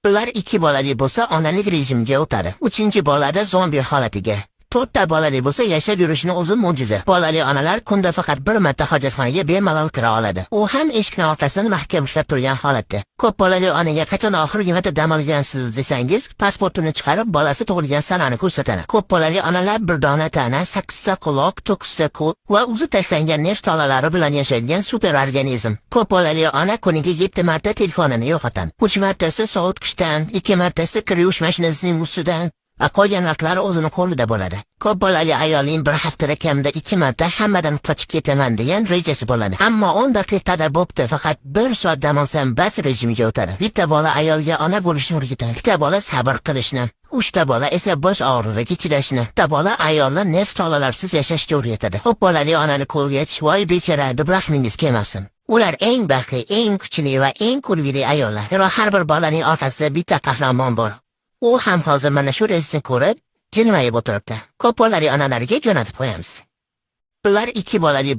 Ular 2 bolali bo'lsa onalik rejimiga o'tadi. 3-bolada zombi holatiga. 4 bolali bo'lsa yashab yurishini o'zi mo'jiza. Bolali onalar kunda faqat bir marta hojatxonaga bemalol kira oladi. U ham eshikni orqasidan mahkam ushlab turgan holatda. Ko'p bolali onaga qachon oxirgi marta dam olgansiz desangiz, pasportini chiqarib bolasi tug'ilgan sanani ko'rsatadi. Ko'p bolali onalar bir dona tana, 8 ta quloq, 9 ta qo'l va o'zi tashlangan nerv tolalari bilan yashaydigan super organizm. Ko'p bolali ona kuniga 7 marta telefonini yo'qotadi. 3 martasi sovutgichdan, 2 martasi kir yuvish mashinasining ustidan, qolgan vaqtlari o'zini qo'lida bo'ladi. Ko'p bolali ayolning bir haftada kamida 2 marta hammadan qochib ketaman degan rejasi bo'ladi. Ammo 10 daqiqada bo'pti, faqat 1 soat dam olsam bas rejimiga o'tadi. Bitta bola ayolga ona bo'lishni o'rgatadi. Bitta bola sabr qilishni, 3 ta bola esa bosh og'rig'iga chidashni, bitta bola ayolni nerv tolalarsiz yashashga o'rgatadi. Ko'p bolali onani ko'rgach, voy bechara deb rahmingiz kelmasin. Ular eng baxtli, eng kuchli va eng kulgili ayollar. Har bir bolaning orqasida bitta qahramon bor. U ham hozir mana shu reysni ko'rib, jilmayib o'tiribdi. Ko'p bolali onalarga jo'natib qo'yamiz. Ular 2 bolali